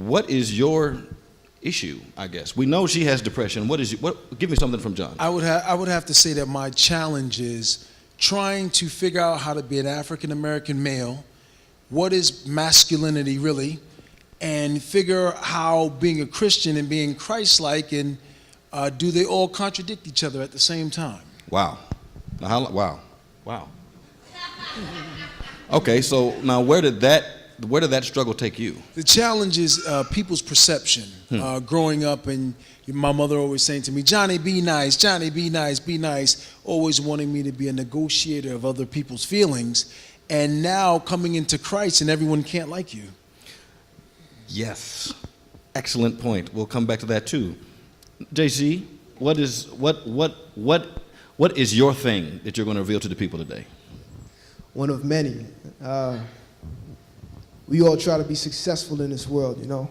what is your issue, I guess? We know she has depression. Give me something from John. I would have to say that my challenge is trying to figure out how to be an African American male, what is masculinity really, and figure how being a Christian and being Christ-like, and do they all contradict each other at the same time? Wow. Now, wow. Okay, so now where did that struggle take you? The challenge is people's perception. Growing up, and my mother always saying to me, Johnny, be nice, Johnny, be nice, be nice, always wanting me to be a negotiator of other people's feelings, and now coming into Christ and everyone can't like you. Yes, excellent point. We'll come back to that too. JC, what is your thing that you're going to reveal to the people today? One of many. We all try to be successful in this world, you know,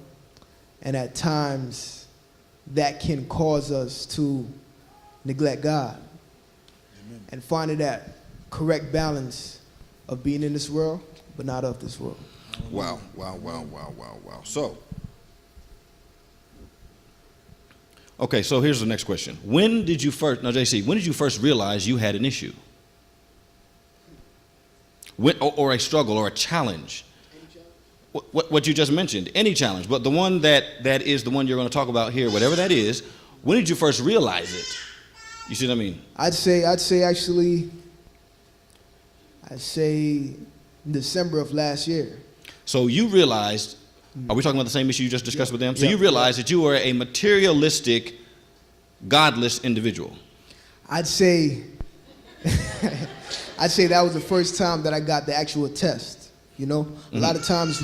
and at times that can cause us to neglect God. Amen. And finding that correct balance of being in this world but not of this world. Wow. So, okay, so here's the next question. JC, when did you first realize you had an issue? Or a struggle or a challenge? What you just mentioned, any challenge, but the one that is the one you're going to talk about here, whatever that is, when did you first realize it? You see what I mean? I'd say December of last year. So you realized, are we talking about the same issue you just discussed with them? So you realized that you were a materialistic, godless individual. I'd say that was the first time that I got the actual test. You know, a lot of times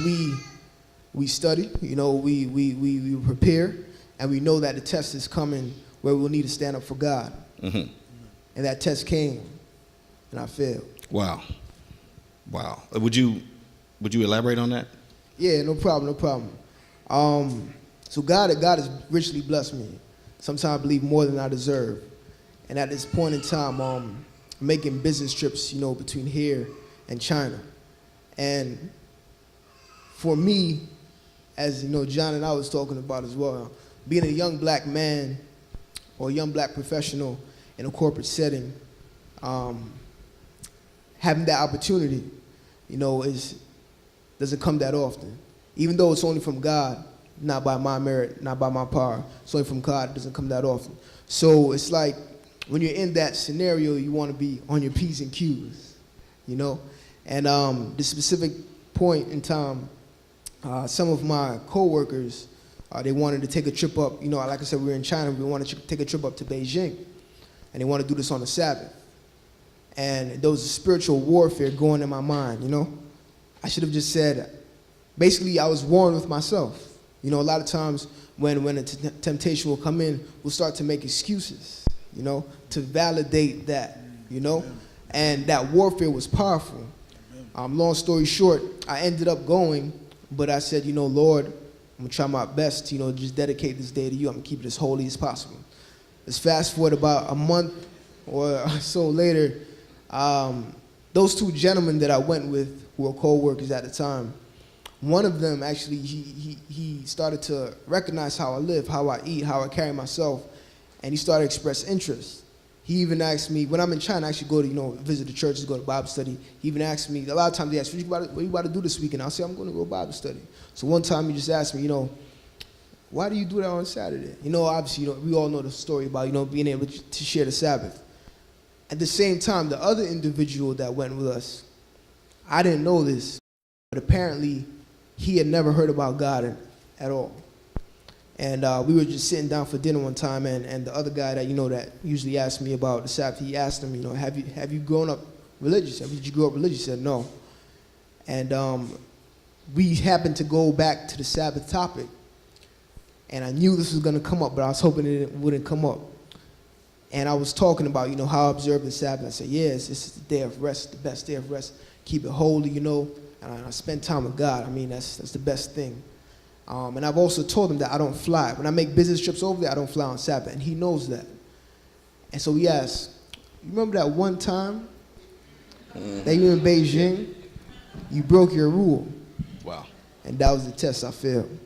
we study, you know, we prepare, and we know that the test is coming where we'll need to stand up for God. And that test came, and I failed. Wow. Would you elaborate on that? Yeah, no problem. So God has richly blessed me. Sometimes I believe more than I deserve. And at this point in time, making business trips, you know, between here and China. And for me, as you know, John and I was talking about as well, being a young black man or a young black professional in a corporate setting, having that opportunity, you know, doesn't come that often. Even though it's only from God, not by my merit, not by my power, it's only from God, it doesn't come that often. So it's like when you're in that scenario, you want to be on your P's and Q's, you know? And this specific point in time, some of my coworkers, they wanted to take a trip up. You know, like I said, we were in China. We wanted to take a trip up to Beijing, and they want to do this on the Sabbath. And there was a spiritual warfare going in my mind. You know, I should have just said, basically, I was warring with myself. You know, a lot of times when a temptation will come in, we'll start to make excuses. You know, to validate that. You know, and that warfare was powerful. Long story short, I ended up going, but I said, you know, Lord, I'm going to try my best to, you know, just dedicate this day to you. I'm going to keep it as holy as possible. Let's fast forward about a month or so later, those two gentlemen that I went with, who were co-workers at the time, one of them actually, he started to recognize how I live, how I eat, how I carry myself, and he started to express interest. He even asked me, when I'm in China, I actually go to, you know, visit the churches, go to Bible study. He even asked me, a lot of times they ask, what are you about to do this weekend? I'll say, I'm going to go Bible study. So one time he just asked me, you know, why do you do that on Saturday? You know, obviously, you know, we all know the story about, you know, being able to share the Sabbath. At the same time, the other individual that went with us, I didn't know this, but apparently he had never heard about God at all. And we were just sitting down for dinner one time, and the other guy that, you know, that usually asks me about the Sabbath, he asked him, you know, have you grown up religious? Did you grow up religious? He said, no. And we happened to go back to the Sabbath topic, and I knew this was going to come up, but I was hoping it wouldn't come up. And I was talking about, you know, how I observe the Sabbath. I said, yes, this is the day of rest, the best day of rest. Keep it holy, you know, and I spend time with God. I mean, that's the best thing. And I've also told him that I don't fly. When I make business trips over there, I don't fly on Sabbath, and he knows that. And so he asked, you remember that one time that you in Beijing, you broke your rule? Wow. And that was the test I failed.